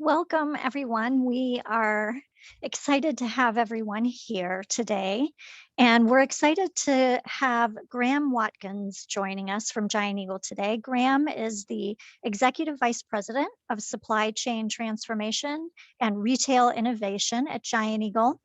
Welcome, everyone. We are excited to have everyone here today. And we're excited to have Graham Watkins joining us from Giant Eagle today. Graham is the Executive Vice President of Supply Chain Transformation and Retail Innovation at Giant Eagle.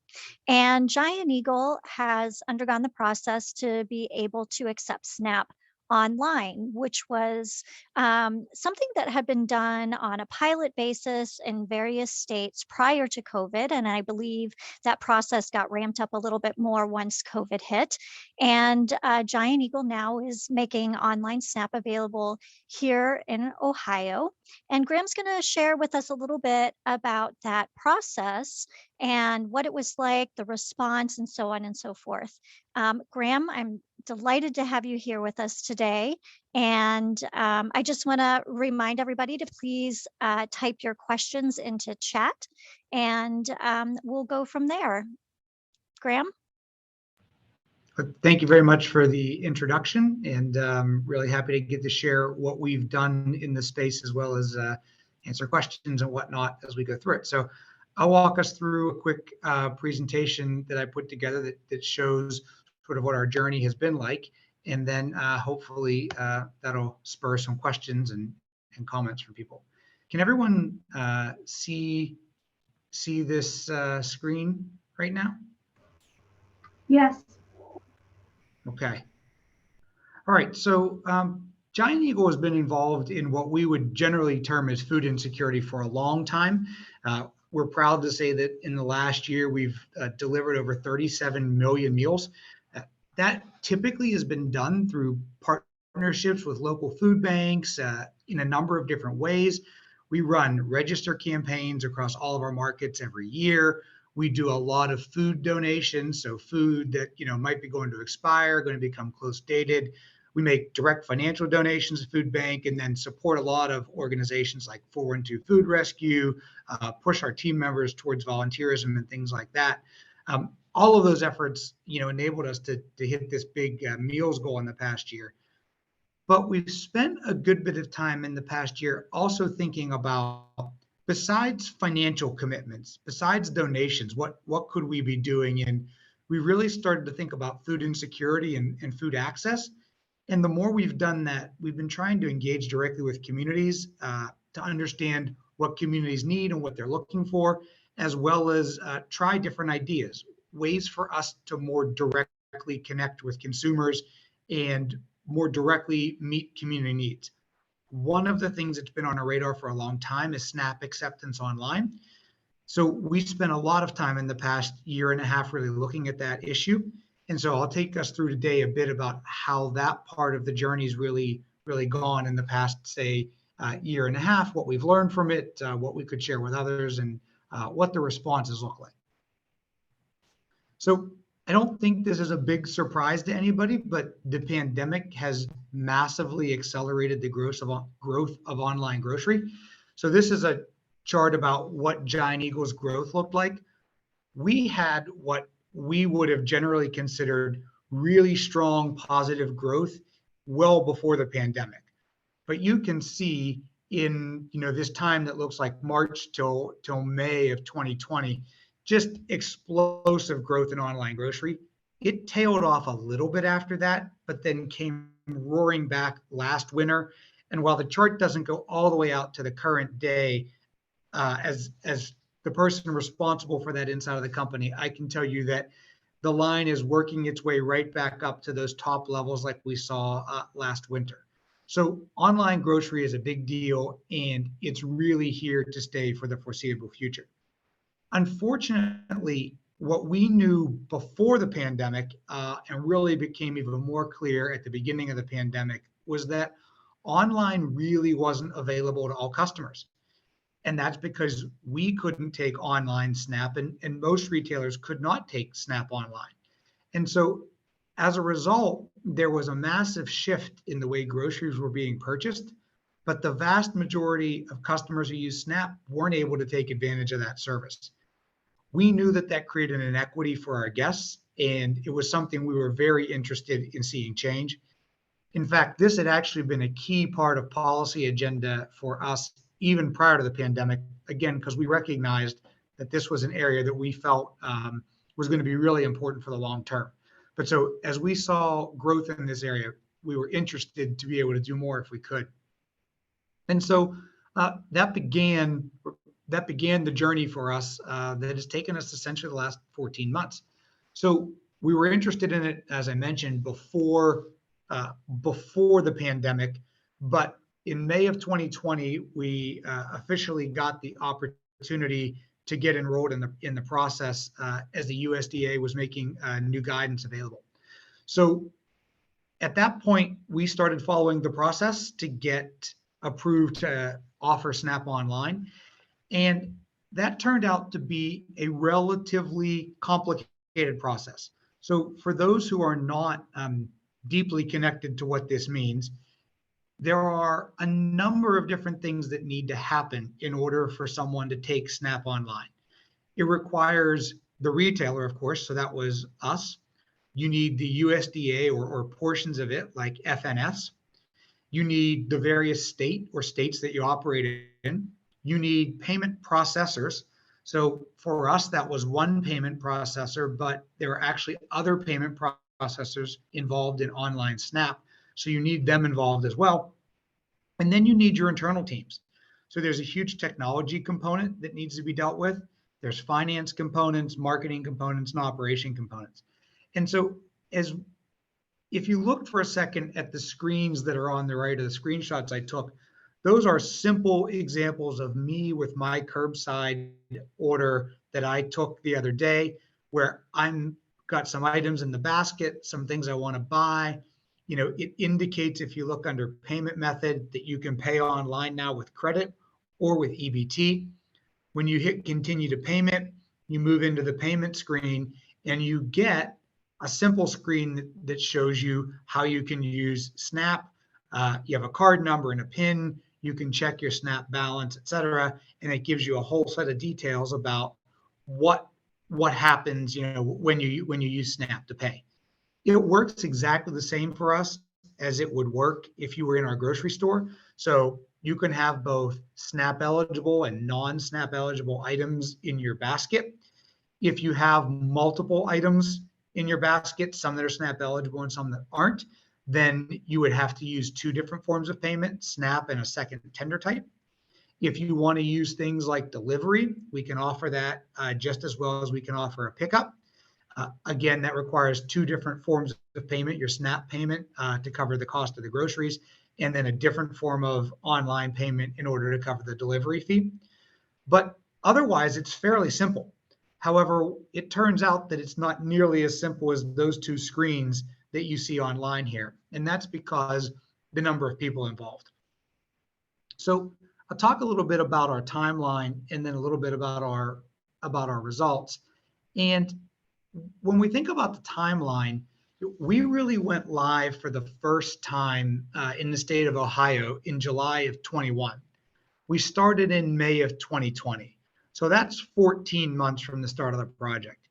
And Giant Eagle has undergone the process to be able to accept SNAP online, which was something that had been done on a pilot basis in various states prior to COVID. And I believe that process got ramped up a little bit more once COVID hit. And Giant Eagle now is making online SNAP available here in Ohio. And Graham's going to share with us a little bit about that process and what it was like, the response, and so on and so forth. Graham, I'm delighted to have you here with us today. And I just want to remind everybody to please type your questions into chat, and we'll go from there. Graham? Thank you very much for the introduction, and really happy to get to share what we've done in the space, as well as answer questions and whatnot as we go through it. So I'll walk us through a quick presentation that I put together that shows sort of what our journey has been like, and then hopefully that'll spur some questions and comments from people. Can everyone see this screen right now? Yes. Okay. All right. So Giant Eagle has been involved in what we would generally term as food insecurity for a long time. We're proud to say that in the last year, we've delivered over 37 million meals. That typically has been done through partnerships with local food banks in a number of different ways. We run register campaigns across all of our markets every year. We do a lot of food donations, so food that might be going to expire, going to become close dated. We make direct financial donations to Food Bank, and then support a lot of organizations like 412 Food Rescue, push our team members towards volunteerism and things like that. All of those efforts, enabled us to hit this big meals goal in the past year. But we've spent a good bit of time in the past year also thinking about, besides financial commitments, besides donations, what could we be doing? And we really started to think about food insecurity and food access. And the more we've done that, we've been trying to engage directly with communities to understand what communities need and what they're looking for, as well as try different ideas, ways for us to more directly connect with consumers and more directly meet community needs. One of the things that's been on our radar for a long time is SNAP acceptance online. So we spent a lot of time in the past year and a half really looking at that issue. And so I'll take us through today a bit about how that part of the journey is really gone in the past, say, year and a half, what we've learned from it, what we could share with others, and what the responses look like. So I don't think this is a big surprise to anybody, but the pandemic has massively accelerated the growth of online grocery. So this is a chart about what Giant Eagle's growth looked like. We had what we would have generally considered really strong positive growth well before the pandemic. But you can see in this time that looks like March till May of 2020, just explosive growth in online grocery. It tailed off a little bit after that, but then came roaring back last winter. And while the chart doesn't go all the way out to the current day, as the person responsible for that inside of the company, I can tell you that the line is working its way right back up to those top levels like we saw last winter. So online grocery is a big deal, and it's really here to stay for the foreseeable future. Unfortunately, what we knew before the pandemic and really became even more clear at the beginning of the pandemic was that online really wasn't available to all customers. And that's because we couldn't take online SNAP, and most retailers could not take SNAP online. And so as a result, there was a massive shift in the way groceries were being purchased, but the vast majority of customers who use SNAP weren't able to take advantage of that service. We knew that created an inequity for our guests, and it was something we were very interested in seeing change. In fact, this had actually been a key part of policy agenda for us even prior to the pandemic, again, because we recognized that this was an area that we felt was going to be really important for the long term. But so as we saw growth in this area, we were interested to be able to do more if we could. And so that began the journey for us that has taken us essentially the last 14 months. So we were interested in it, as I mentioned, before the pandemic, but in May of 2020, we officially got the opportunity to get enrolled in the process as the USDA was making new guidance available. So at that point, we started following the process to get approved to offer SNAP online. And that turned out to be a relatively complicated process. So for those who are not deeply connected to what this means, there are a number of different things that need to happen in order for someone to take SNAP online. It requires the retailer, of course, so that was us. You need the USDA or portions of it, like FNS. You need the various states that you operate in. You need payment processors. So for us, that was one payment processor, but there are actually other payment processors involved in online SNAP. So you need them involved as well. And then you need your internal teams. So there's a huge technology component that needs to be dealt with. There's finance components, marketing components, and operation components. And so if you look for a second at the screens that are on the right, of the screenshots I took, those are simple examples of me with my curbside order that I took the other day, where I'm got some items in the basket, some things I want to buy. You know, it indicates, if you look under payment method, that you can pay online now with credit or with EBT. When you hit continue to payment, you move into the payment screen and you get a simple screen that shows you how you can use SNAP. You have a card number and a PIN. You can check your SNAP balance, et cetera, and it gives you a whole set of details about what happens, you know, when you use SNAP to pay. It works exactly the same for us as it would work if you were in our grocery store. So you can have both SNAP eligible and non-SNAP eligible items in your basket. If you have multiple items in your basket, some that are SNAP eligible and some that aren't, then you would have to use two different forms of payment, SNAP and a second tender type. If you want to use things like delivery, we can offer that just as well as we can offer a pickup. Again, that requires two different forms of payment, your SNAP payment to cover the cost of the groceries, and then a different form of online payment in order to cover the delivery fee. But otherwise, it's fairly simple. However, it turns out that it's not nearly as simple as those two screens that you see online here. And that's because the number of people involved. So I'll talk a little bit about our timeline and then a little bit about our results. And when we think about the timeline, we really went live for the first time in the state of Ohio in July of 21. We started in May of 2020. So that's 14 months from the start of the project.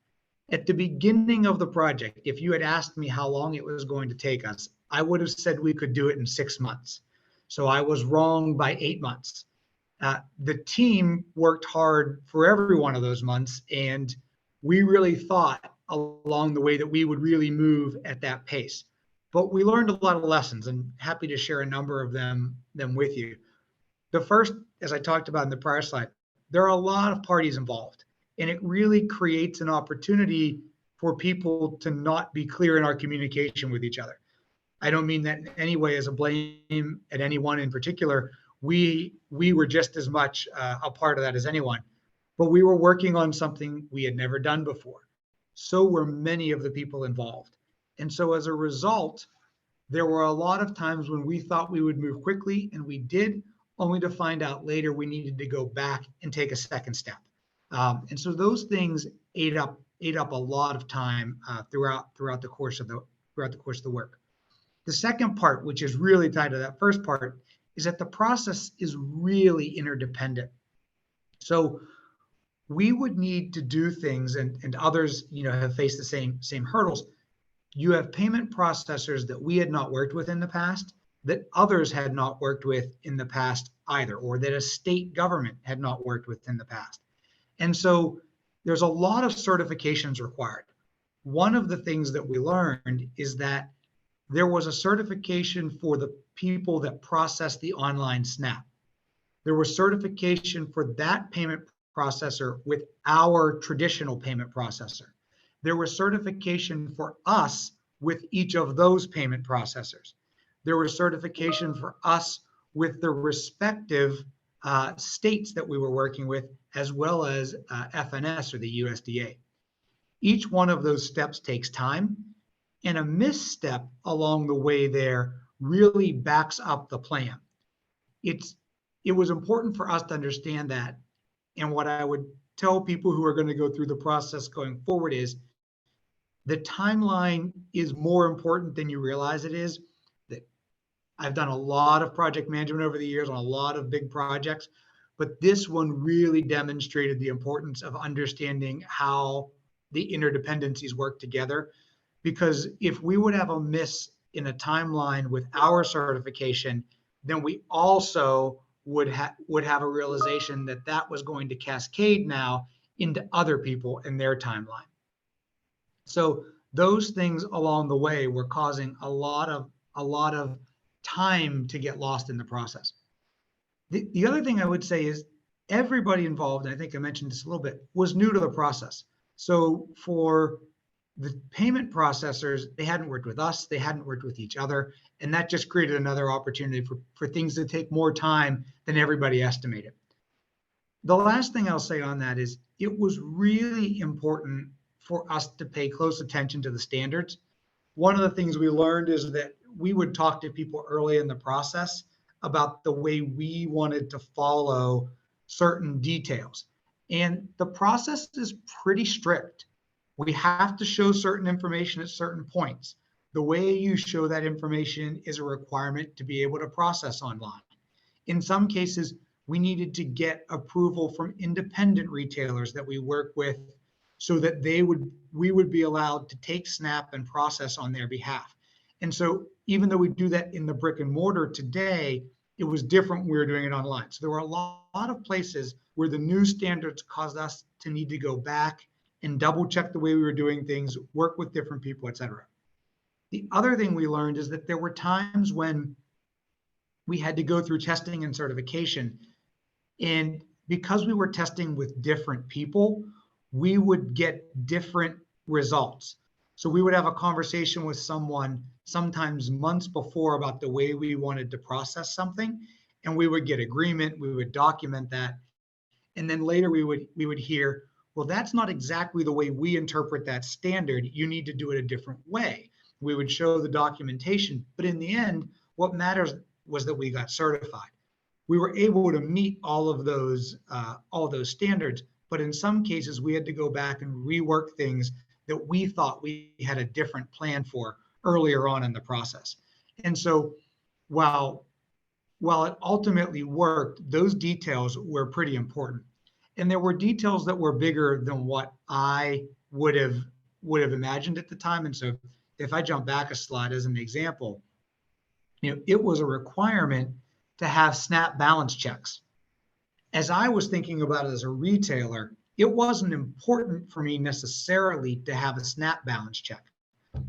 At the beginning of the project, if you had asked me how long it was going to take us, I would have said we could do it in 6 months. So I was wrong by 8 months. The team worked hard for every one of those months, and we really thought along the way that we would really move at that pace. But we learned a lot of lessons, and happy to share a number of them with you. The first, as I talked about in the prior slide, there are a lot of parties involved, and it really creates an opportunity for people to not be clear in our communication with each other. I don't mean that in any way as a blame at anyone in particular. We were just as much a part of that as anyone, but we were working on something we had never done before. So were many of the people involved. And so as a result, there were a lot of times when we thought we would move quickly, and we did, only to find out later we needed to go back and take a second step. And so those things ate up a lot of time throughout the course of the work. The second part, which is really tied to that first part, is that the process is really interdependent. So we would need to do things, and others, have faced the same hurdles. You have payment processors that we had not worked with in the past that others had not worked with in the past either, or that a state government had not worked with in the past. And so there's a lot of certifications required. One of the things that we learned is that there was a certification for the people that process the online SNAP. There was certification for that payment processor with our traditional payment processor. There was certification for us with each of those payment processors. There was certification for us with the respective states that we were working with, as well as FNS or the USDA. Each one of those steps takes time, and a misstep along the way there really backs up the plan. It was important for us to understand that. And what I would tell people who are going to go through the process going forward is the timeline is more important than you realize it is. That I've done a lot of project management over the years on a lot of big projects, but this one really demonstrated the importance of understanding how the interdependencies work together. Because if we would have a miss in a timeline with our certification, then we also would have a realization that that was going to cascade now into other people and their timeline. So those things along the way were causing a lot of time to get lost in the process. The other thing I would say is everybody involved, and I think I mentioned this a little bit, was new to the process. So for the payment processors, they hadn't worked with us, they hadn't worked with each other, and that just created another opportunity for things to take more time than everybody estimated. The last thing I'll say on that is it was really important for us to pay close attention to the standards. One of the things we learned is that we would talk to people early in the process about the way we wanted to follow certain details. And the process is pretty strict. We have to show certain information at certain points. The way you show that information is a requirement to be able to process online. In some cases, we needed to get approval from independent retailers that we work with so that we would be allowed to take SNAP and process on their behalf. And so even though we do that in the brick and mortar today, it was different when we were doing it online. So there were a lot of places where the new standards caused us to need to go back and double check the way we were doing things, work with different people, et cetera. The other thing we learned is that there were times when we had to go through testing and certification. And because we were testing with different people, we would get different results. So we would have a conversation with someone sometimes months before about the way we wanted to process something, and we would get agreement, we would document that. And then later we would hear, well, that's not exactly the way we interpret that standard. You need to do it a different way. We would show the documentation, but in the end, what matters was that we got certified. We were able to meet all those standards, but in some cases we had to go back and rework things that we thought we had a different plan for earlier on in the process. And so while it ultimately worked, those details were pretty important. And there were details that were bigger than what I would have imagined at the time. And so if I jump back a slide as an example, it was a requirement to have SNAP balance checks. As I was thinking about it as a retailer, it wasn't important for me necessarily to have a SNAP balance check,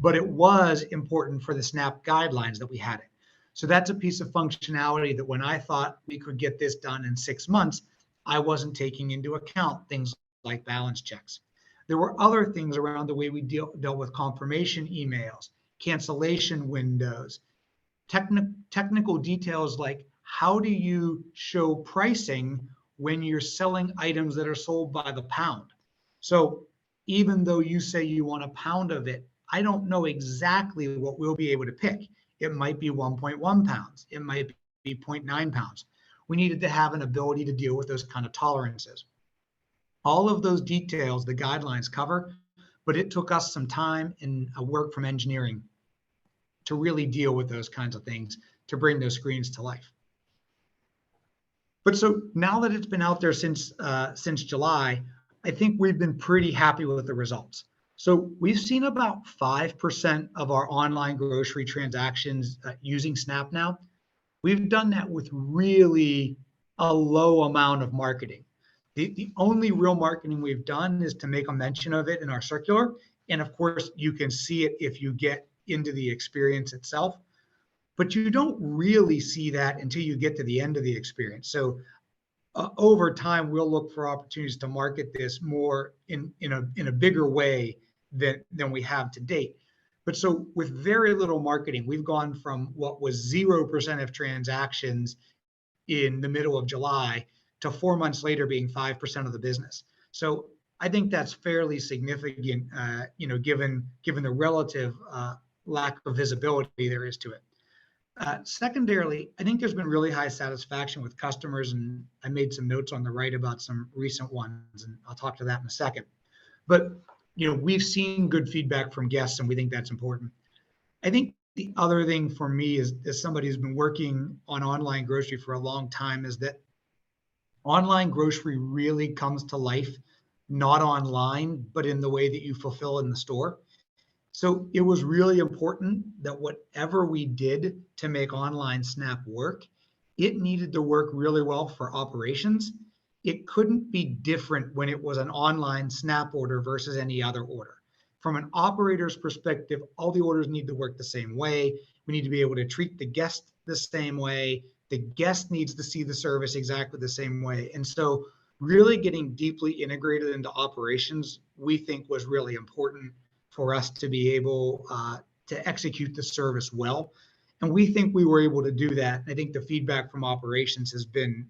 but it was important for the SNAP guidelines that we had it. So that's a piece of functionality that when I thought we could get this done in 6 months, I wasn't taking into account things like balance checks. There were other things around the way we dealt with confirmation emails, cancellation windows, technical details like how do you show pricing when you're selling items that are sold by the pound. So even though you say you want a pound of it, I don't know exactly what we'll be able to pick. It might be 1.1 pounds. It might be 0.9 pounds. We needed to have an ability to deal with those kind of tolerances. All of those details, the guidelines cover, but it took us some time and a work from engineering to really deal with those kinds of things, to bring those screens to life. But so now that it's been out there since July, I think we've been pretty happy with the results. So we've seen about 5% of our online grocery transactions using SNAP now. we've done that with really a low amount of marketing. The only real marketing we've done is to make a mention of it in our circular. And of course, you can see it if you get into the experience itself, but you don't really see that until you get to the end of the experience. So over time, we'll look for opportunities to market this more in a bigger way than we have to date. But so with very little marketing, we've gone from what was 0% of transactions in the middle of July to 4 months later being 5% of the business. So I think that's fairly significant, given the relative lack of visibility there is to it. Secondarily, I think there's been really high satisfaction with customers, and I made some notes on the right about some recent ones, and I'll talk to that in a second. But we've seen good feedback from guests, and we think that's important. I think the other thing for me is, as somebody who's been working on online grocery for a long time, is that online grocery really comes to life, not online, but in the way that you fulfill in the store. So it was really important that whatever we did to make online SNAP work, it needed to work really well for operations. It couldn't be different when it was an online SNAP order versus any other order. From an operator's perspective, all the orders need to work the same way. We need to be able to treat the guest the same way. The guest needs to see the service exactly the same way. And so really getting deeply integrated into operations, we think was really important for us to be able to execute the service well. And we think we were able to do that. I think the feedback from operations has been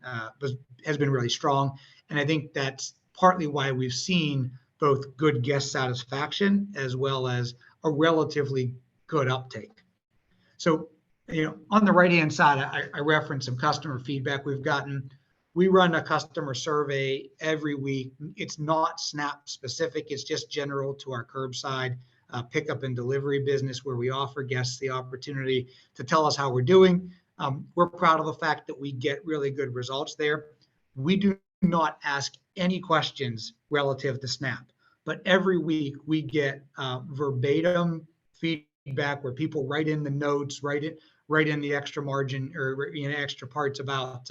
really strong. And I think that's partly why we've seen both good guest satisfaction as well as a relatively good uptake. So, on the right-hand side, I referenced some customer feedback we've gotten. We run a customer survey every week. It's not SNAP specific. It's just general to our curbside pickup and delivery business, where we offer guests the opportunity to tell us how we're doing. We're proud of the fact that we get really good results there. We do not ask any questions relative to SNAP, but every week we get verbatim feedback where people write in the notes, write in the extra margin or extra parts about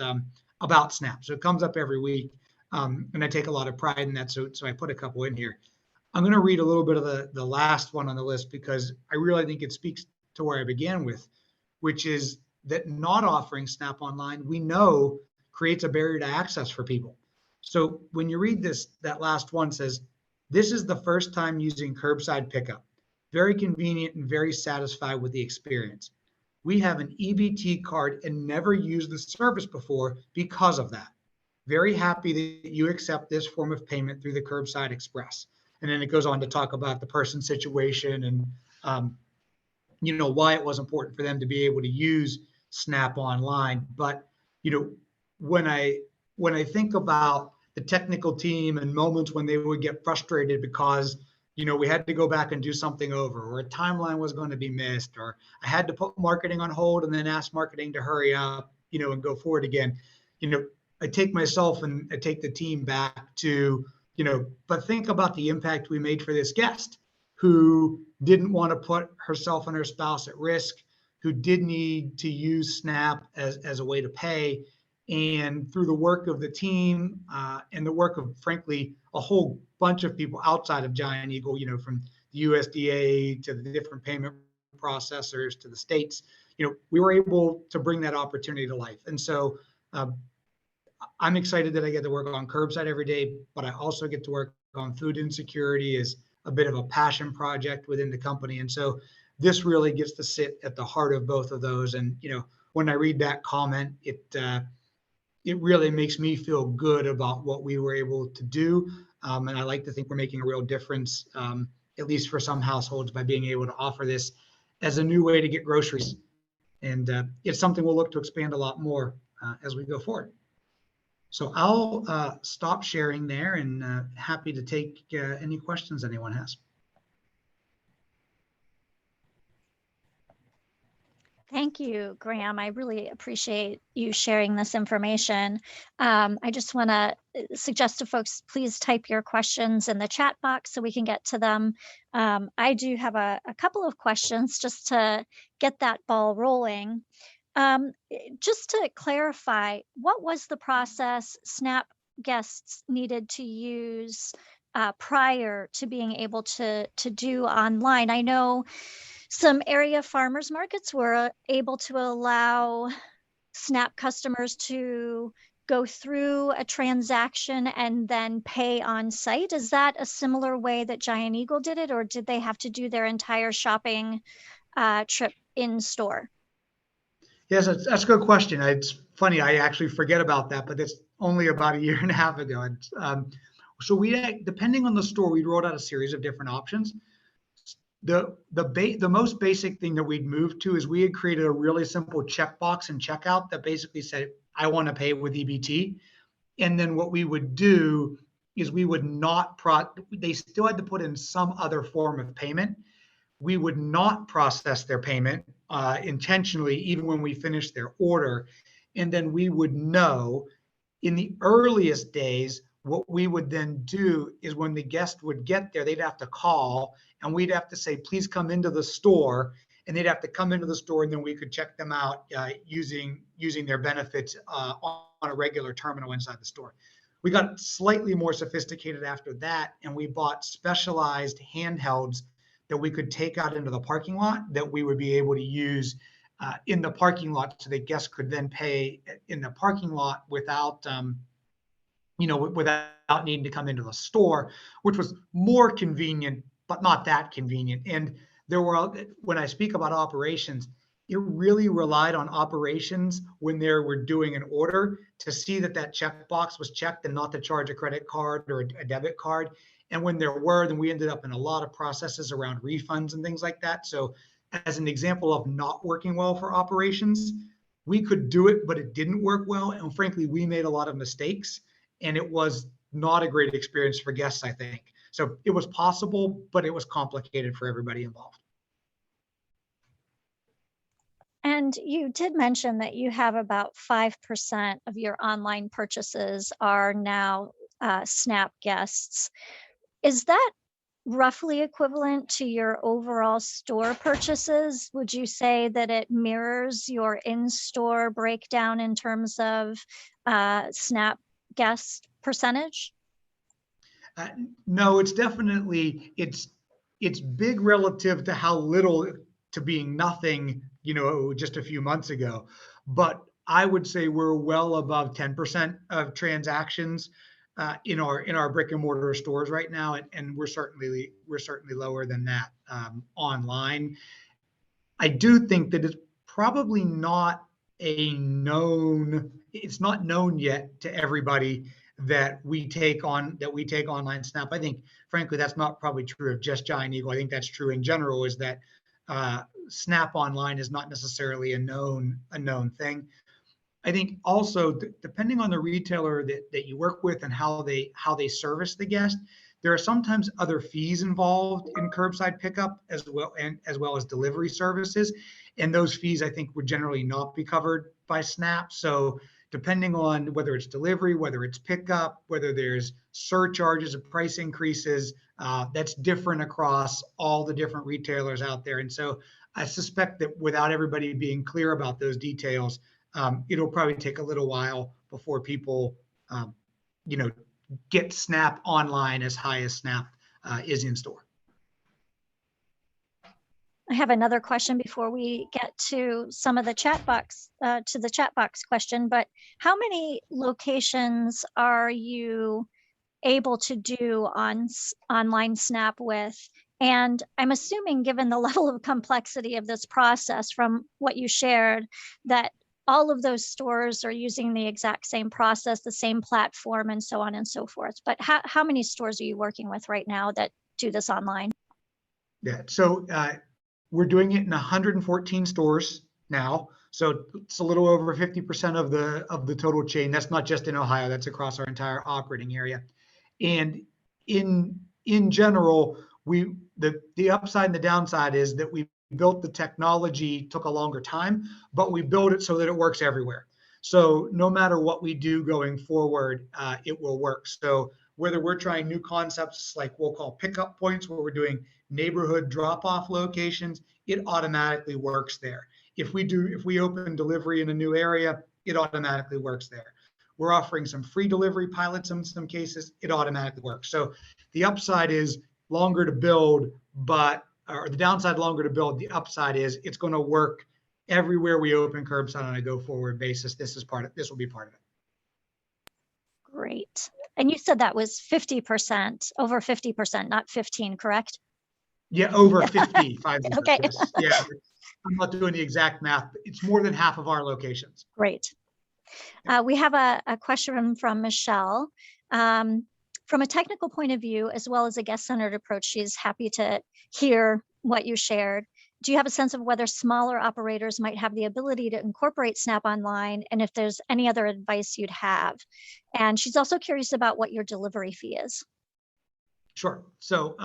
SNAP. So it comes up every week, and I take a lot of pride in that. So I put a couple in here. I'm going to read a little bit of the last one on the list because I really think it speaks to where I began with, which is that not offering SNAP online, we know, creates a barrier to access for people. So when you read this, that last one says, "This is the first time using curbside pickup. Very convenient and very satisfied with the experience. We have an EBT card and never used the service before because of that. Very happy that you accept this form of payment through the Curbside Express." And then it goes on to talk about the person's situation and why it was important for them to be able to use SNAP online. But when I think about the technical team and moments when they would get frustrated because we had to go back and do something over, or a timeline was going to be missed, or I had to put marketing on hold and then ask marketing to hurry up, and go forward again. I take myself and I take the team back to, but think about the impact we made for this guest who didn't want to put herself and her spouse at risk, who did need to use SNAP as a way to pay. And through the work of the team and the work of, frankly, a whole bunch of people outside of Giant Eagle, from the USDA to the different payment processors to the states, we were able to bring that opportunity to life. And so I'm excited that I get to work on curbside every day, but I also get to work on food insecurity as a bit of a passion project within the company. And so this really gets to sit at the heart of both of those. And, when I read that comment, it really makes me feel good about what we were able to do. And I like to think we're making a real difference, at least for some households, by being able to offer this as a new way to get groceries. And it's something we'll look to expand a lot more as we go forward. So I'll stop sharing there and happy to take any questions anyone has. Thank you, Graham. I really appreciate you sharing this information. I just want to suggest to folks, please type your questions in the chat box so we can get to them. I do have a couple of questions just to get that ball rolling. Just to clarify, what was the process SNAP guests needed to use prior to being able to do online? I know some area farmers markets were able to allow SNAP customers to go through a transaction and then pay on site. Is that a similar way that Giant Eagle did it, or did they have to do their entire shopping trip in store? Yes, that's a good question. It's funny, I actually forget about that, but it's only about a year and a half ago. So depending on the store, we rolled out a series of different options. The most basic thing that we'd moved to is we had created a really simple checkbox and checkout that basically said, I want to pay with EBT. And then what we would do is we would not they still had to put in some other form of payment. We would not process their payment intentionally, even when we finished their order. And then we would know in the earliest days, what we would then do is when the guest would get there, they'd have to call and we'd have to say, please come into the store. And they'd have to come into the store and then we could check them out using their benefits on a regular terminal inside the store. We got slightly more sophisticated after that, and we bought specialized handhelds that we could take out into the parking lot that we would be able to use in the parking lot so that guests could then pay in the parking lot without needing to come into the store, which was more convenient, but not that convenient. And when I speak about operations, it really relied on operations when they were doing an order to see that checkbox was checked and not to charge a credit card or a debit card. And when there were, then we ended up in a lot of processes around refunds and things like that. So as an example of not working well for operations, we could do it, but it didn't work well. And frankly, we made a lot of mistakes and it was not a great experience for guests, I think. So it was possible, but it was complicated for everybody involved. And you did mention that you have about 5% of your online purchases are now SNAP guests. Is that roughly equivalent to your overall store purchases? Would you say that it mirrors your in-store breakdown in terms of SNAP guest percentage? No, it's big relative to how little to being nothing, just a few months ago. But I would say we're well above 10% of transactions in our brick and mortar stores right now, and we're certainly lower than that online. I do think that it's probably not it's not known yet to everybody that we take online SNAP. I think, frankly, that's not probably true of just Giant Eagle. I think that's true in general, is that SNAP online is not necessarily a known thing. I think also, depending on the retailer that you work with and how they service the guest, there are sometimes other fees involved in curbside pickup as well as delivery services, and those fees I think would generally not be covered by SNAP. So depending on whether it's delivery, whether it's pickup, whether there's surcharges or price increases, that's different across all the different retailers out there. And so I suspect that without everybody being clear about those details, it'll probably take a little while before people, get SNAP online as high as SNAP is in store. I have another question before we get to some of the chat box, question, but how many locations are you able to do on online SNAP with? And I'm assuming, given the level of complexity of this process from what you shared, that all of those stores are using the exact same process, the same platform, and so on and so forth. But how many stores are you working with right now that do this online? Yeah, so we're doing it in 114 stores now. So it's a little over 50% of the total chain. That's not just in Ohio, that's across our entire operating area. And in general, the upside and the downside is that we built the technology, took a longer time, but we built it so that it works everywhere. So no matter what we do going forward, it will work. So whether we're trying new concepts like we'll call pickup points, where we're doing neighborhood drop-off locations, it automatically works there. if we open delivery in a new area, it automatically works there. We're offering some free delivery pilots in some cases, it automatically works. So the upside is longer to build, or the downside longer to build, the upside is it's going to work everywhere we open curbside on a go forward basis. This will be part of it. Great. And you said that was 50%, over 50%, not 15, correct? Yeah, over 50. Okay. Yes. Yeah, I'm not doing the exact math, but it's more than half of our locations. Great. We have a question from Michelle. From a technical point of view, as well as a guest-centered approach, she's happy to hear what you shared. Do you have a sense of whether smaller operators might have the ability to incorporate Snap Online, and if there's any other advice you'd have? And she's also curious about what your delivery fee is. Sure. So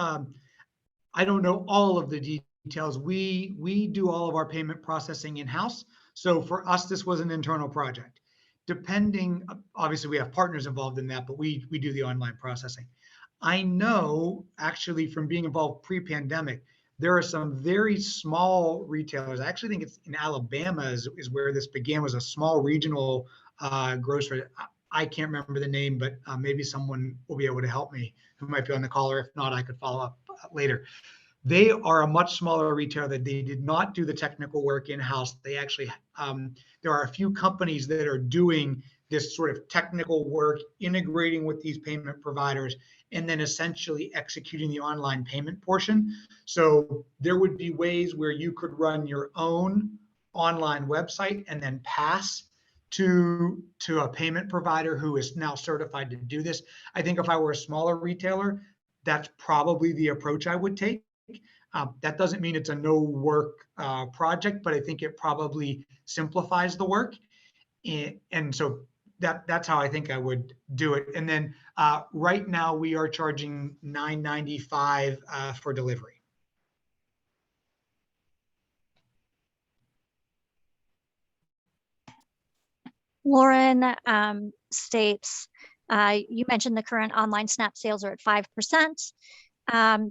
I don't know all of the details. We do all of our payment processing in-house. So for us, this was an internal project. Depending, obviously we have partners involved in that, but we do the online processing. I know actually from being involved pre-pandemic, there are some very small retailers. I actually think it's in Alabama is where this began, was a small regional grocery. I can't remember the name, but maybe someone will be able to help me who might be on the call, or if not, I could follow up later. They are a much smaller retailer that they did not do the technical work in-house. They actually, there are a few companies that are doing this sort of technical work, integrating with these payment providers, and then essentially executing the online payment portion. So there would be ways where you could run your own online website and then pass to a payment provider who is now certified to do this. I think if I were a smaller retailer, that's probably the approach I would take. That doesn't mean it's a no work project, but I think it probably simplifies the work. And so that's how I think I would do it. And then right now we are charging $9.95 for delivery. Lauren states, you mentioned the current online SNAP sales are at 5%.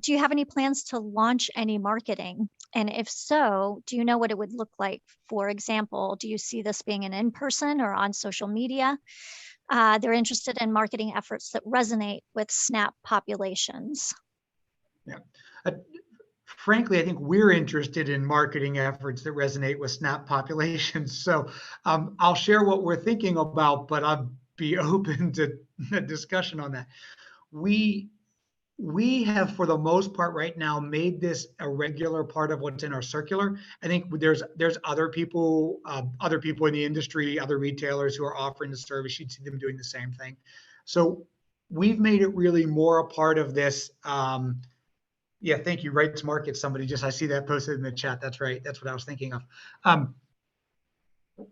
Do you have any plans to launch any marketing? And if so, do you know what it would look like? For example, do you see this being an in-person or on social media? They're interested in marketing efforts that resonate with SNAP populations. Yeah. Frankly, I think we're interested in marketing efforts that resonate with SNAP populations. So I'll share what we're thinking about, but I'll be open to a discussion on that. We have, for the most part right now, made this a regular part of what's in our circular. I think there's other people in the industry, other retailers who are offering the service. You'd see them doing the same thing. So we've made it really more a part of this. Yeah, thank you. Right to market. Somebody I see that posted in the chat. That's right. That's what I was thinking of.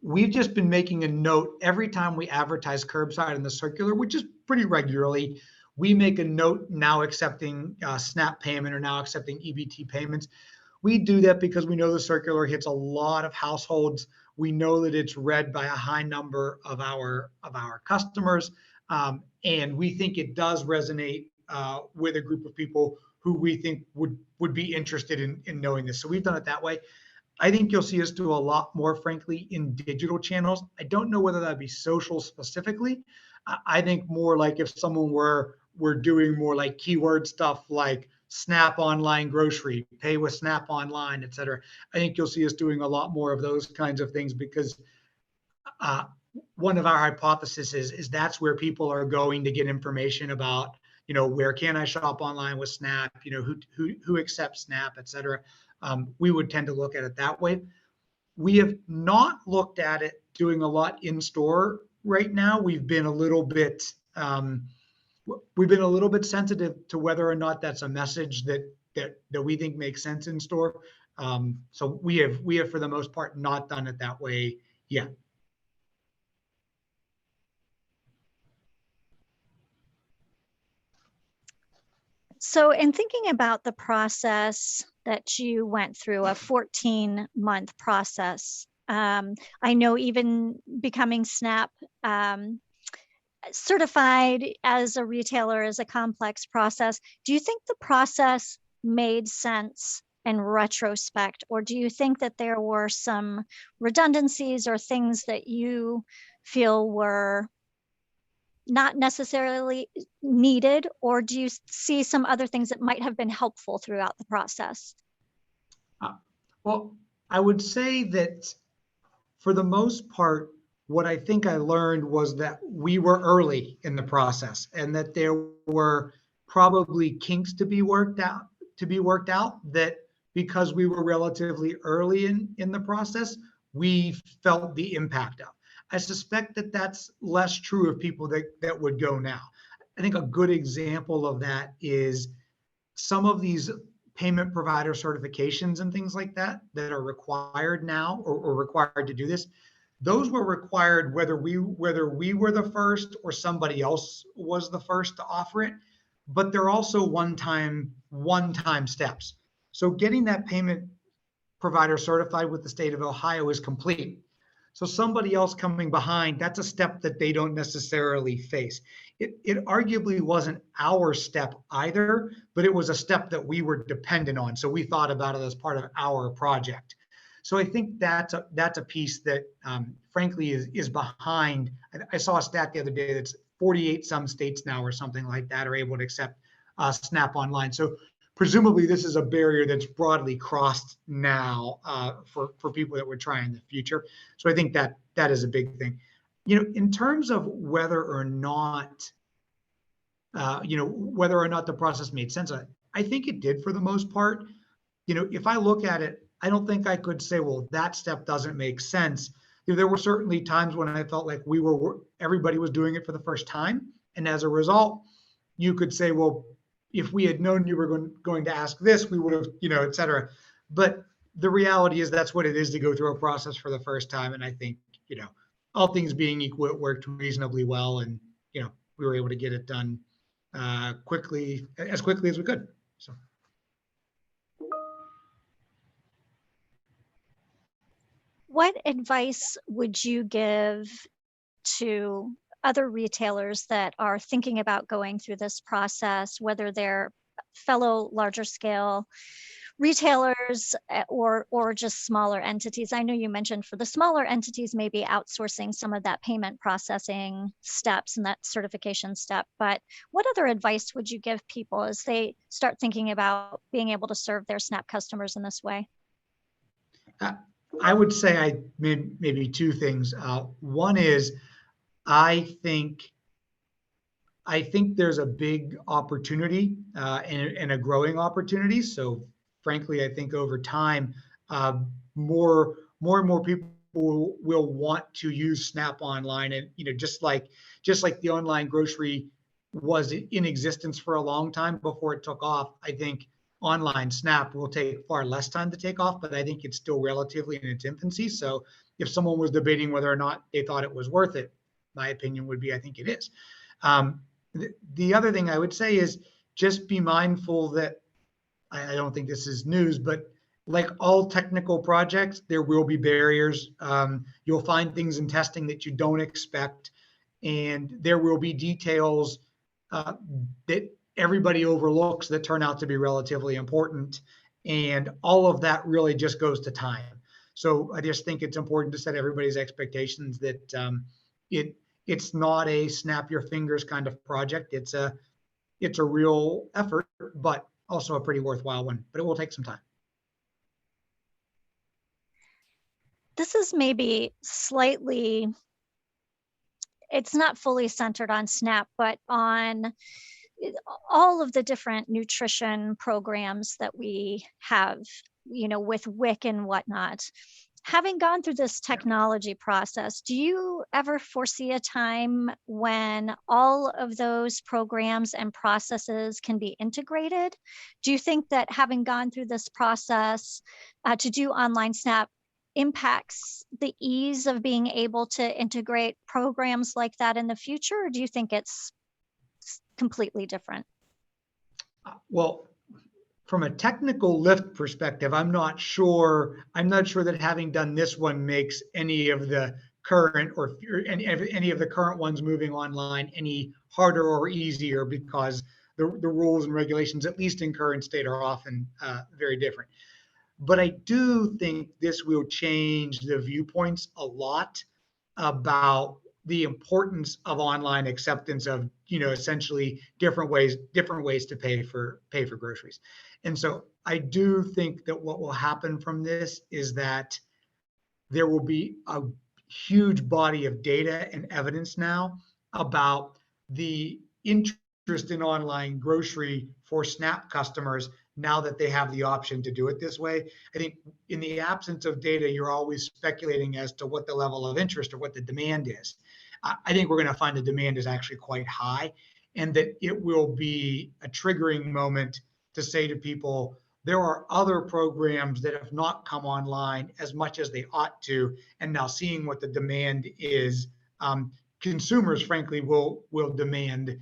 We've just been making a note every time we advertise curbside in the circular, which is pretty regularly. We make a note now accepting SNAP payment or now accepting EBT payments. We do that because we know the circular hits a lot of households. We know that it's read by a high number of our customers, and we think it does resonate with a group of people who we think would be interested in knowing this. So we've done it that way. I think you'll see us do a lot more, frankly, in digital channels. I don't know whether that'd be social specifically. I think more like if someone were doing more like keyword stuff like SNAP online grocery, pay with SNAP online, et cetera. I think you'll see us doing a lot more of those kinds of things because one of our hypotheses is that's where people are going to get information about, where can I shop online with SNAP, who accepts SNAP, et cetera. We would tend to look at it that way. We have not looked at it doing a lot in store right now. We've been a little bit sensitive to whether or not that's a message that we think makes sense in store. So we have for the most part not done it that way yet. So in thinking about the process that you went through, a 14-month process, I know even becoming SNAP certified as a retailer is a complex process. Do you think the process made sense in retrospect? Or do you think that there were some redundancies or things that you feel were not necessarily needed? Or do you see some other things that might have been helpful throughout the process? Well, I would say that for the most part, what I think I learned was that we were early in the process and that there were probably kinks to be worked out that because we were relatively early in the process, we felt the impact of. I suspect that that's less true of people that would go now. I think a good example of that is some of these payment provider certifications and things like that are required now or required to do this. Those were required whether we were the first or somebody else was the first to offer it, but they're also one-time steps. So getting that payment provider certified with the state of Ohio is complete. So somebody else coming behind, that's a step that they don't necessarily face. It arguably wasn't our step either, but it was a step that we were dependent on. So we thought about it as part of our project. So I think that's a piece that frankly is behind. I saw a stat the other day that's 48 some states now or something like that are able to accept SNAP online. So presumably this is a barrier that's broadly crossed now for people that would try in the future. So I think that is a big thing. In terms of whether or not the process made sense, I think it did for the most part. If I look at it, I don't think I could say, well, that step doesn't make sense. There were certainly times when I felt like everybody was doing it for the first time, and as a result, you could say, well, if we had known you were going to ask this, we would have, et cetera. But the reality is that's what it is to go through a process for the first time. And I think, all things being equal, it worked reasonably well. And, we were able to get it done as quickly as we could. So. What advice would you give to other retailers that are thinking about going through this process, whether they're fellow larger scale retailers or just smaller entities? I know you mentioned for the smaller entities, maybe outsourcing some of that payment processing steps and that certification step, but what other advice would you give people as they start thinking about being able to serve their SNAP customers in this way? I would say I maybe two things. One is I think there's a big opportunity and a growing opportunity. So frankly, I think over time, more and more people will want to use SNAP online. And just like the online grocery was in existence for a long time before it took off, I think online SNAP will take far less time to take off, but I think it's still relatively in its infancy. So if someone was debating whether or not they thought it was worth it, my opinion would be I think it is. The other thing I would say is just be mindful that I don't think this is news, but like all technical projects, there will be barriers. You'll find things in testing that you don't expect, and there will be details that everybody overlooks that turn out to be relatively important. And all of that really just goes to time. So I just think it's important to set everybody's expectations that it's not a snap your fingers kind of project. It's a real effort, but also a pretty worthwhile one, but it will take some time. This is maybe slightly, it's not fully centered on SNAP, but on all of the different nutrition programs that we have, with WIC and whatnot. Having gone through this technology process, do you ever foresee a time when all of those programs and processes can be integrated? Do you think that having gone through this process to do online SNAP impacts the ease of being able to integrate programs like that in the future? Or do you think it's completely different? Well, from a technical lift perspective, I'm not sure that having done this one makes any of the current or any of the current ones moving online any harder or easier, because the rules and regulations, at least in current state, are often very different. But I do think this will change the viewpoints a lot about the importance of online acceptance of, essentially different ways to pay for groceries. And so I do think that what will happen from this is that there will be a huge body of data and evidence now about the interest in online grocery for SNAP customers now that they have the option to do it this way. I think in the absence of data, you're always speculating as to what the level of interest or what the demand is. I think we're going to find the demand is actually quite high, and that it will be a triggering moment to say to people, there are other programs that have not come online as much as they ought to, and now seeing what the demand is, consumers frankly will demand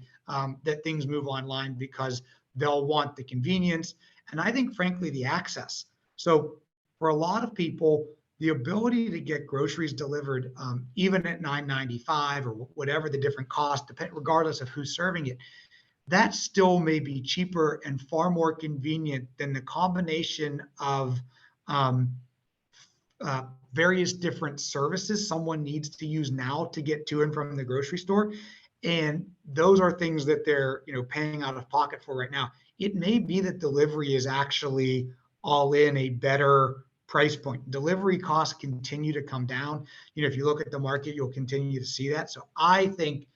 that things move online because they'll want the convenience, and I think frankly the access. So for a lot of people, the ability to get groceries delivered, even at $9.95 or whatever the different cost, regardless of who's serving it, that still may be cheaper and far more convenient than the combination of um, various different services someone needs to use now to get to and from the grocery store. And those are things that they're paying out of pocket for right now. It may be that delivery is actually all in a better price point. Delivery costs continue to come down. If you look at the market, you'll continue to see that. So I think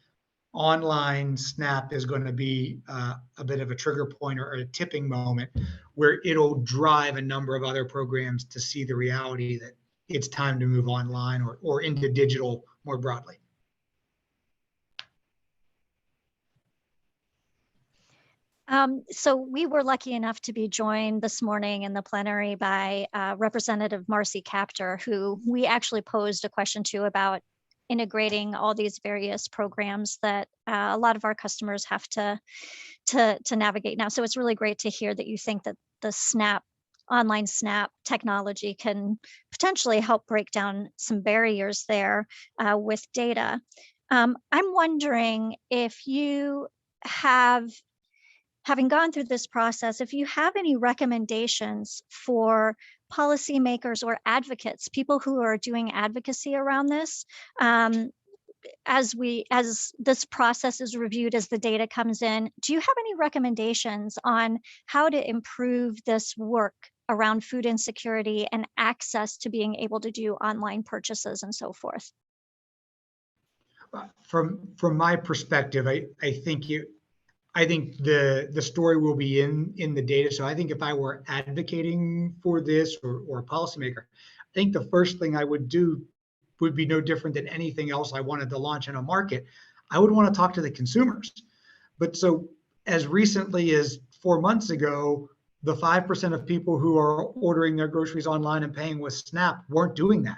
online SNAP is going to be a bit of a trigger point or a tipping moment where it'll drive a number of other programs to see the reality that it's time to move online or into digital more broadly. So we were lucky enough to be joined this morning in the plenary by Representative Marcy Kaptur, who we actually posed a question to about integrating all these various programs that a lot of our customers have to navigate now. So it's really great to hear that you think that the online SNAP technology can potentially help break down some barriers there with data. I'm wondering if you having gone through this process, if you have any recommendations for policymakers or advocates, people who are doing advocacy around this, as this process is reviewed, as the data comes in, do you have any recommendations on how to improve this work around food insecurity and access to being able to do online purchases and so forth? From my perspective, I think the story will be in the data. So I think if I were advocating for this or a policymaker, I think the first thing I would do would be no different than anything else I wanted to launch in a market. I would want to talk to the consumers. But so as recently as 4 months ago, the 5% of people who are ordering their groceries online and paying with SNAP weren't doing that.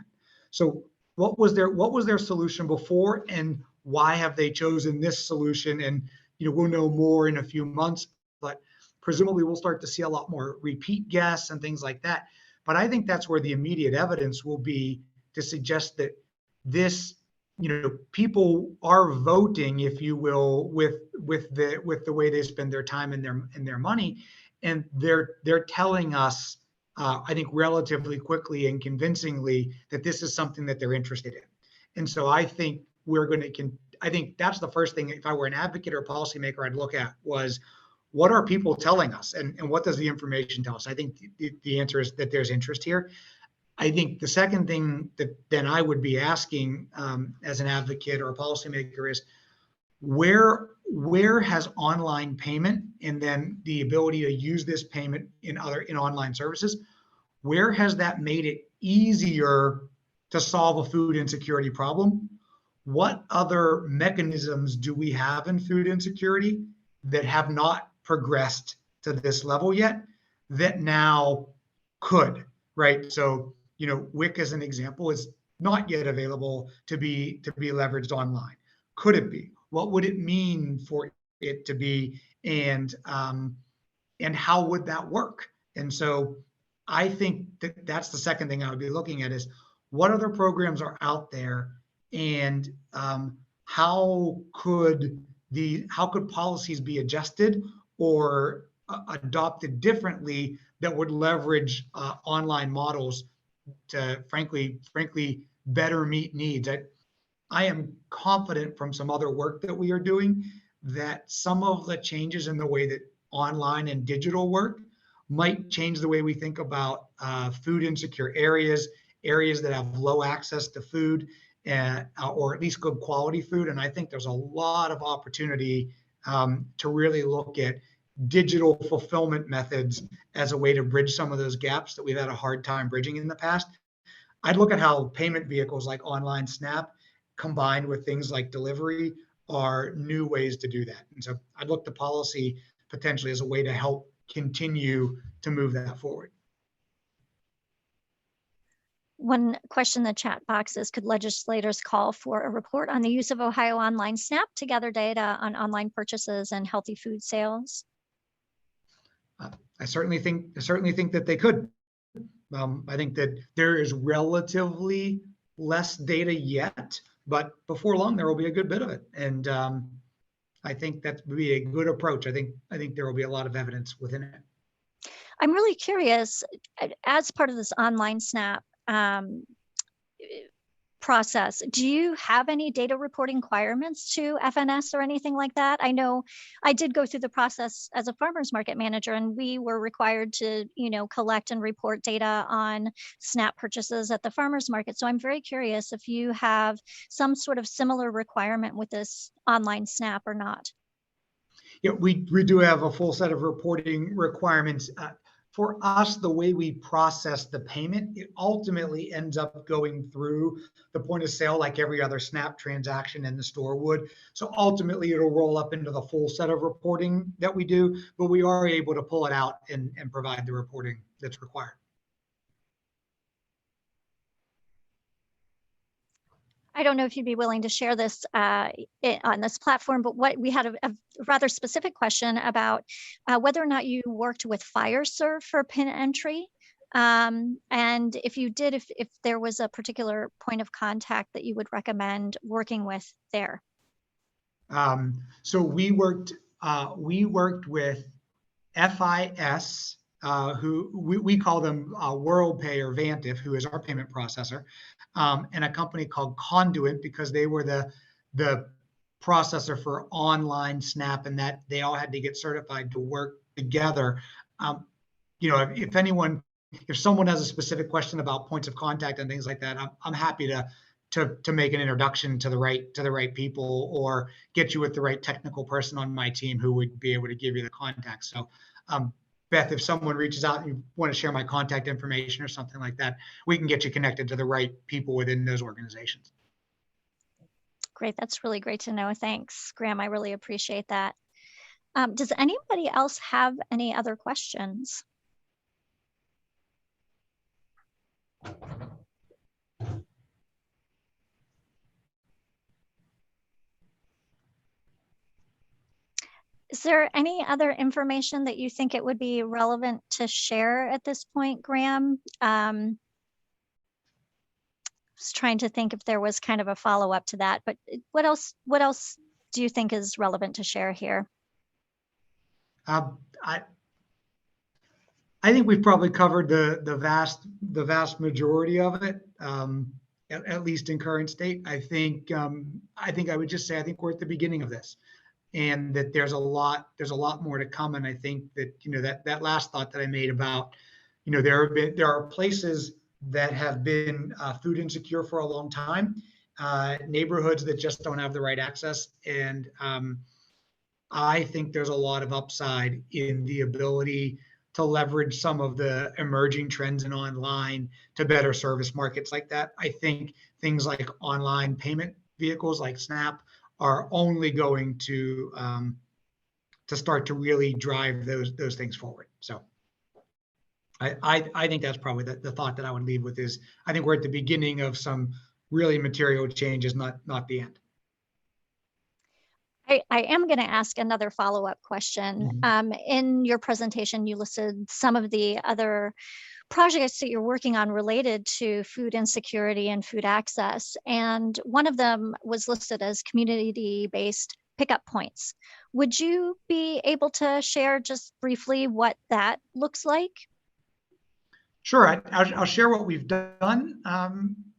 So what was their solution before, and why have they chosen this solution? And we'll know more in a few months, but presumably we'll start to see a lot more repeat guests and things like that. But I think that's where the immediate evidence will be to suggest that this, people are voting, if you will, with the way they spend their time and their money, and they're telling us, I think relatively quickly and convincingly, that this is something that they're interested in. And so I think I think that's the first thing, if I were an advocate or a policymaker, I'd look at was, what are people telling us, and what does the information tell us? I think the answer is that there's interest here. I think the second thing that then I would be asking as an advocate or a policymaker is, where has online payment and then the ability to use this payment in online services, where has that made it easier to solve a food insecurity problem? What other mechanisms do we have in food insecurity that have not progressed to this level yet that now could, right? So, WIC as an example is not yet available to be leveraged online. Could it be? What would it mean for it to be? And how would that work? And so I think that's the second thing I would be looking at is, what other programs are out there, and how could policies be adjusted or adopted differently that would leverage online models to frankly better meet needs. I am confident from some other work that we are doing that some of the changes in the way that online and digital work might change the way we think about food insecure areas, areas that have low access to food, or at least good quality food. And I think there's a lot of opportunity to really look at digital fulfillment methods as a way to bridge some of those gaps that we've had a hard time bridging in the past. I'd look at how payment vehicles like online SNAP combined with things like delivery are new ways to do that. And so I'd look to policy potentially as a way to help continue to move that forward. One question in the chat box is, could legislators call for a report on the use of Ohio Online SNAP to gather data on online purchases and healthy food sales? I certainly think that they could. I think that there is relatively less data yet, but before long there will be a good bit of it, and I think that would be a good approach. I think there will be a lot of evidence within it. I'm really curious, as part of this online SNAP process, do you have any data reporting requirements to FNS or anything like that? I know I did go through the process as a farmers market manager, and we were required to, collect and report data on SNAP purchases at the farmers market. So I'm very curious if you have some sort of similar requirement with this online SNAP or not. Yeah, we do have a full set of reporting requirements. For us, the way we process the payment, it ultimately ends up going through the point of sale like every other SNAP transaction in the store would. So ultimately, it'll roll up into the full set of reporting that we do, but we are able to pull it out and provide the reporting that's required. I don't know if you'd be willing to share this on this platform, but we had a rather specific question about whether or not you worked with FireServe for PIN entry. And if you did, if there was a particular point of contact that you would recommend working with there. So we worked with FIS, who we call them WorldPay or Vantif, who is our payment processor, and a company called Conduit, because they were the processor for online SNAP, and that they all had to get certified to work together. If someone has a specific question about points of contact and things like that, I'm happy to make an introduction to the right people, or get you with the right technical person on my team who would be able to give you the contact. So Beth, if someone reaches out and you want to share my contact information or something like that, we can get you connected to the right people within those organizations. Great. That's really great to know. Thanks, Graham. I really appreciate that. Does anybody else have any other questions? Is there any other information that you think it would be relevant to share at this point, Graham? I was trying to think if there was kind of a follow-up to that, but what else do you think is relevant to share here? I think we've probably covered the vast majority of it, at least in current state. I think I would just say I think we're at the beginning of this, and that there's a lot more to come. And I think that that last thought that I made about there are places that have been food insecure for a long time, neighborhoods that just don't have the right access, and I think there's a lot of upside in the ability to leverage some of the emerging trends in online to better service markets like that. I think things like online payment vehicles like SNAP are only going to start to really drive those things forward. So I think that's probably the thought that I would leave with is I think we're at the beginning of some really material changes, not the end. I am going to ask another follow-up question. Mm-hmm. In your presentation, you listed some of the other projects that you're working on related to food insecurity and food access. And one of them was listed as community-based pickup points. Would you be able to share just briefly what that looks like? Sure, I'll share what we've done,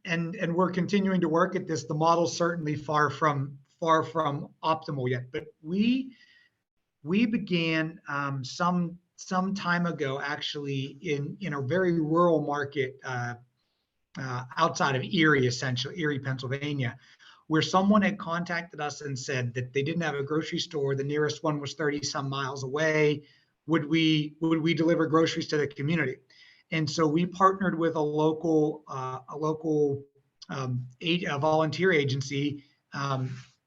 and we're continuing to work at this. The model's certainly far from optimal yet, but we began some time ago, actually, in a very rural market outside of Erie, essentially Erie, Pennsylvania, where someone had contacted us and said that they didn't have a grocery store. The nearest one was 30 some miles away. Would we deliver groceries to the community? And so we partnered with a volunteer agency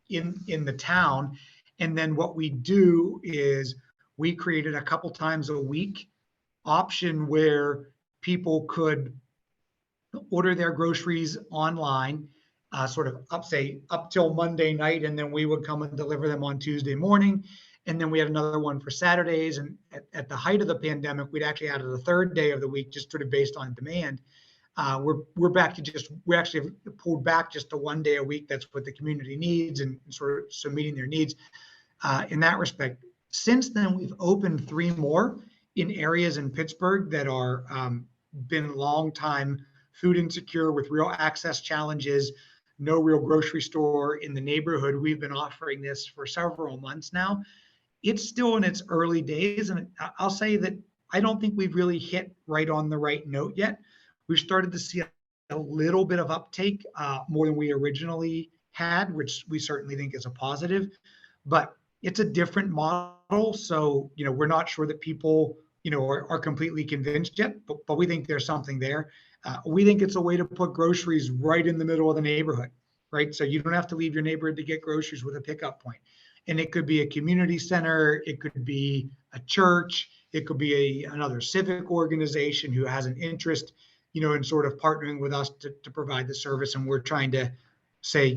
in the town. And then what we do is we created a couple times a week option where people could order their groceries online, sort of up till Monday night, and then we would come and deliver them on Tuesday morning. And then we had another one for Saturdays. And at the height of the pandemic, we'd actually added a third day of the week, just sort of based on demand. We're back to we actually pulled back just to one day a week. That's what the community needs, and sort of so meeting their needs in that respect. Since then, we've opened 3 more in areas in Pittsburgh that are been long time food insecure with real access challenges, no real grocery store in the neighborhood. We've been offering this for several months now. It's still in its early days, and I'll say that I don't think we've really hit right on the right note yet. We've started to see a little bit of uptake, more than we originally had, which we certainly think is a positive, but it's a different model. So, we're not sure that people, are completely convinced yet, but we think there's something there. We think it's a way to put groceries right in the middle of the neighborhood, right? So you don't have to leave your neighborhood to get groceries with a pickup point. And it could be a community center, it could be a church, it could be another civic organization who has an interest, in sort of partnering with us to provide the service. And we're trying to say,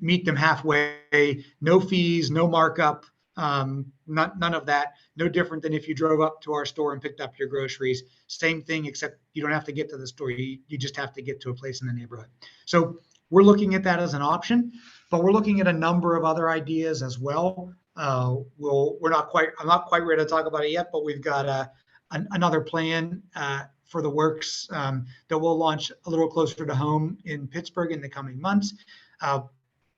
meet them halfway, no fees, no markup, none of that. No different than if you drove up to our store and picked up your groceries. Same thing, except you don't have to get to the store. You just have to get to a place in the neighborhood. So we're looking at that as an option, but we're looking at a number of other ideas as well. I'm not quite ready to talk about it yet, but we've got another plan for the works that we'll launch a little closer to home in Pittsburgh in the coming months.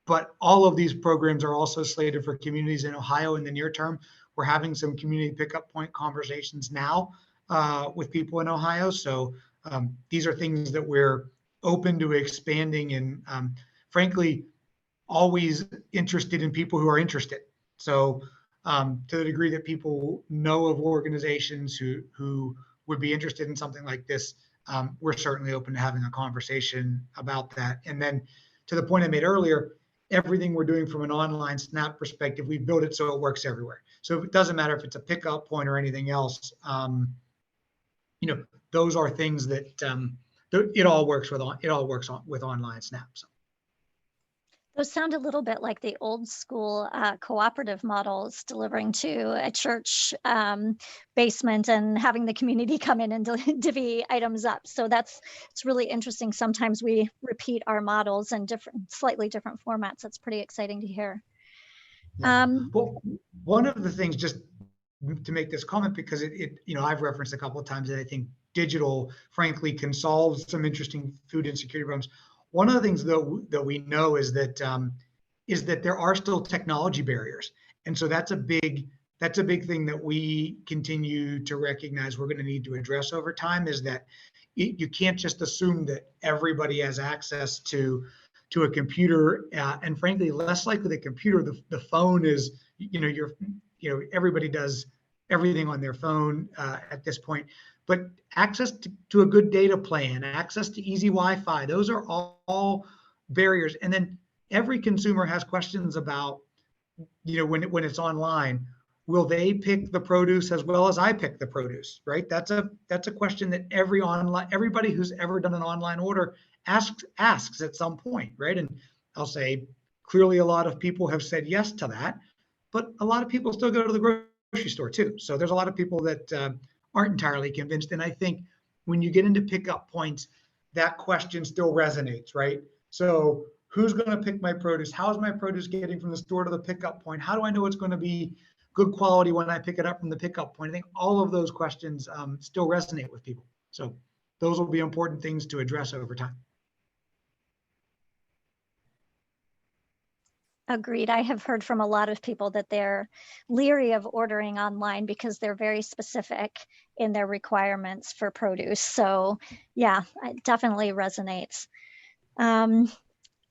But all of these programs are also slated for communities in Ohio in the near term. We're having some community pickup point conversations now with people in Ohio. So these are things that we're open to expanding, and frankly, always interested in people who are interested. So to the degree that people know of organizations who would be interested in something like this, we're certainly open to having a conversation about that. And then to the point I made earlier, everything we're doing from an online SNAP perspective, we've built it so it works everywhere. So it doesn't matter if it's a pickup point or anything else. Those are things that it all works with online SNAP. So. Those sound a little bit like the old school cooperative models, delivering to a church basement and having the community come in and divvy items up. So it's really interesting. Sometimes we repeat our models in slightly different formats. That's pretty exciting to hear. Yeah. Well, one of the things, just to make this comment, because I've referenced a couple of times that I think digital, frankly, can solve some interesting food insecurity problems. One of the things, though, that we know is that there are still technology barriers, and so that's a big thing that we continue to recognize we're going to need to address over time. Is that you can't just assume that everybody has access to a computer, and frankly, less likely the computer. The phone is, everybody does everything on their phone at this point. But access to a good data plan, access to easy Wi-Fi, those are all barriers. And then every consumer has questions about, when it's online, will they pick the produce as well as I pick the produce, right? That's a question that everybody who's ever done an online order asks at some point, right? And I'll say, clearly a lot of people have said yes to that, but a lot of people still go to the grocery store too. So there's a lot of people that aren't entirely convinced. And I think when you get into pickup points, that question still resonates, right? So who's going to pick my produce? How is my produce getting from the store to the pickup point? How do I know it's going to be good quality when I pick it up from the pickup point? I think all of those questions still resonate with people. So those will be important things to address over time. Agreed. I have heard from a lot of people that they're leery of ordering online because they're very specific in their requirements for produce. So yeah, it definitely resonates.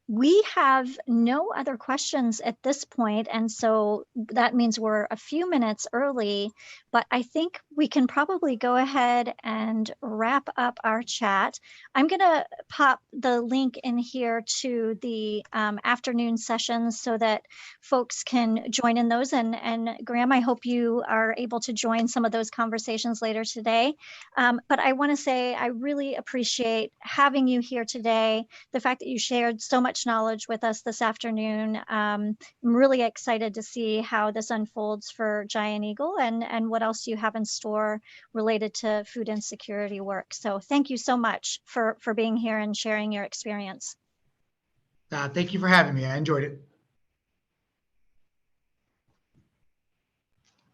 We have no other questions at this point, and so that means we're a few minutes early, but I think we can probably go ahead and wrap up our chat. I'm going to pop the link in here to the afternoon sessions so that folks can join in those. And Graham, I hope you are able to join some of those conversations later today. But I want to say I really appreciate having you here today, the fact that you shared so much knowledge with us this afternoon. I'm really excited to see how this unfolds for Giant Eagle and what else you have in store related to food insecurity work. So thank you so much for being here and sharing your experience. Thank you for having me. I enjoyed it.